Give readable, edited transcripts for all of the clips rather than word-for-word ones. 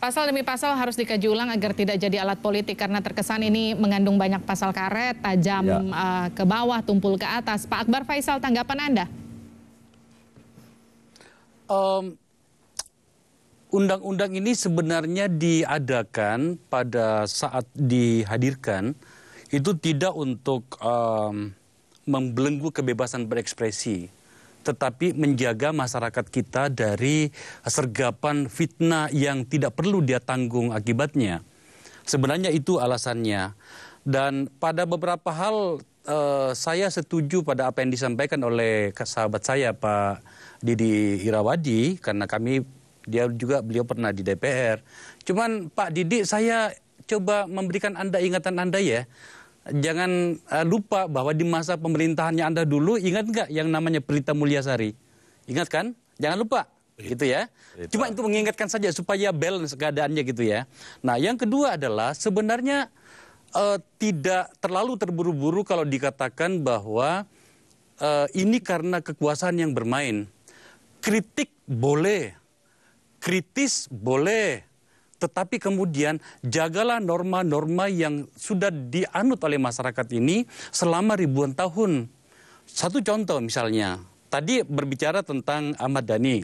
Pasal demi pasal harus dikaji ulang agar tidak jadi alat politik karena terkesan ini mengandung banyak pasal karet, tajam ke bawah, tumpul ke atas. Pak Akbar Faisal, tanggapan Anda? Undang-undang ini sebenarnya diadakan pada saat dihadirkan itu tidak untuk membelenggu kebebasan berekspresi, tetapi menjaga masyarakat kita dari sergapan fitnah yang tidak perlu dia tanggung akibatnya. Sebenarnya itu alasannya. Dan pada beberapa hal saya setuju pada apa yang disampaikan oleh sahabat saya Pak Didi Irawadi, karena beliau pernah di DPR. Cuman Pak Didi, saya coba memberikan ingatan Anda ya. Jangan lupa bahwa di masa pemerintahannya Anda dulu, ingat nggak yang namanya Prita Mulyasari? Ingat kan? Jangan lupa, gitu ya. Cuma itu mengingatkan saja supaya balance keadaannya gitu ya. Nah, yang kedua adalah sebenarnya tidak terlalu terburu-buru kalau dikatakan bahwa ini karena kekuasaan yang bermain. Kritik boleh, kritis boleh. Tetapi kemudian jagalah norma-norma yang sudah dianut oleh masyarakat ini selama ribuan tahun. Satu contoh misalnya, tadi berbicara tentang Ahmad Dhani.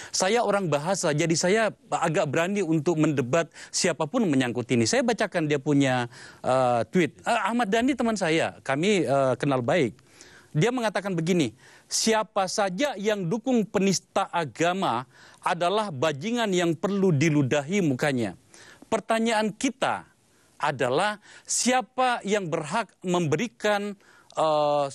Saya orang bahasa, jadi saya agak berani untuk mendebat siapapun menyangkut ini. Saya bacakan dia punya tweet. Ahmad Dhani teman saya, kami kenal baik. Dia mengatakan begini, siapa saja yang dukung penista agama adalah bajingan yang perlu diludahi mukanya. Pertanyaan kita adalah siapa yang berhak memberikan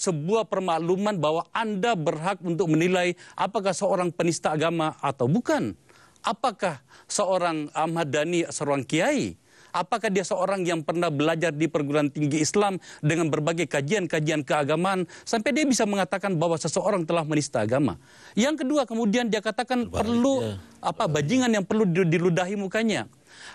sebuah permakluman bahwa Anda berhak untuk menilai apakah seorang penista agama atau bukan. Apakah seorang Ahmad Dhani seorang kiai? Apakah dia seorang yang pernah belajar di perguruan tinggi Islam dengan berbagai kajian-kajian keagamaan sampai dia bisa mengatakan bahwa seseorang telah menista agama? Yang kedua, kemudian dia katakan bajingan yang perlu diludahi mukanya.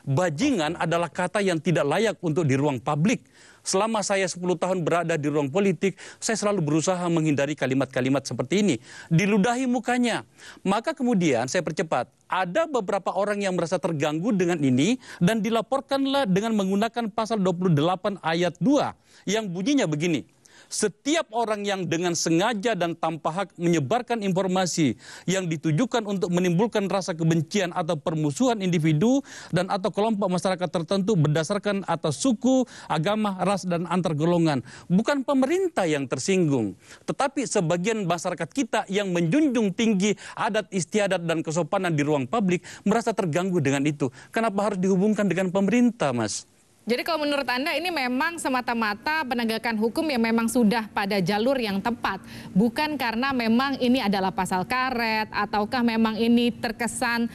Bajingan adalah kata yang tidak layak untuk di ruang publik. Selama saya 10 tahun berada di ruang politik, saya selalu berusaha menghindari kalimat-kalimat seperti ini. Diludahi mukanya. Maka kemudian saya percepat. Ada beberapa orang yang merasa terganggu dengan ini dan dilaporkanlah dengan menggunakan pasal 28 ayat 2 yang bunyinya begini. Setiap orang yang dengan sengaja dan tanpa hak menyebarkan informasi yang ditujukan untuk menimbulkan rasa kebencian atau permusuhan individu dan atau kelompok masyarakat tertentu berdasarkan atas suku, agama, ras, dan antar golongan. Bukan pemerintah yang tersinggung, tetapi sebagian masyarakat kita yang menjunjung tinggi adat istiadat dan kesopanan di ruang publik merasa terganggu dengan itu. Kenapa harus dihubungkan dengan pemerintah, Mas? Jadi kalau menurut Anda ini memang semata-mata penegakan hukum yang memang sudah pada jalur yang tepat. Bukan karena memang ini adalah pasal karet ataukah memang ini terkesan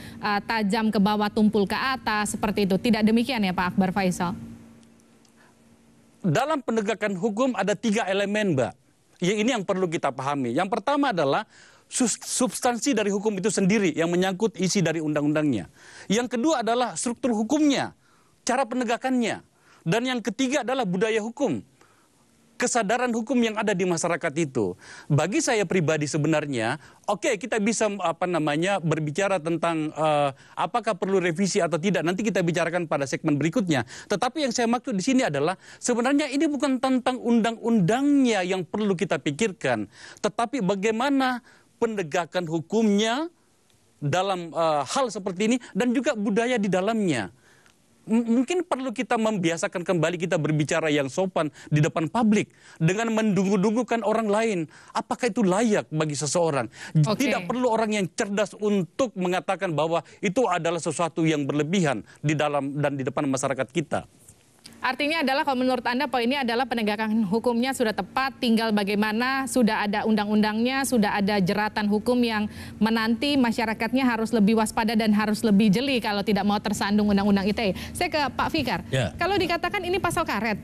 tajam ke bawah tumpul ke atas seperti itu. Tidak demikian ya Pak Akbar Faisal? Dalam penegakan hukum ada 3 elemen, Mbak. Ini yang perlu kita pahami. Yang pertama adalah substansi dari hukum itu sendiri yang menyangkut isi dari undang-undangnya. Yang kedua adalah struktur hukumnya, cara penegakannya. Dan yang ketiga adalah budaya hukum. Kesadaran hukum yang ada di masyarakat itu. Bagi saya pribadi sebenarnya, oke, kita bisa berbicara tentang apakah perlu revisi atau tidak. Nanti kita bicarakan pada segmen berikutnya. Tetapi yang saya maksud di sini adalah sebenarnya ini bukan tentang undang-undangnya yang perlu kita pikirkan. Tetapi bagaimana penegakan hukumnya dalam hal seperti ini dan juga budaya di dalamnya. Mungkin perlu kita membiasakan kembali kita berbicara yang sopan di depan publik dengan mendungu-dungukan orang lain. Apakah itu layak bagi seseorang? Tidak perlu orang yang cerdas untuk mengatakan bahwa itu adalah sesuatu yang berlebihan di dalam dan di depan masyarakat kita. Artinya adalah kalau menurut Anda poin ini adalah penegakan hukumnya sudah tepat, tinggal bagaimana sudah ada undang-undangnya, sudah ada jeratan hukum yang menanti masyarakatnya harus lebih waspada dan harus lebih jeli kalau tidak mau tersandung undang-undang ITE. Saya ke Pak Fikar. Kalau dikatakan ini pasal karet,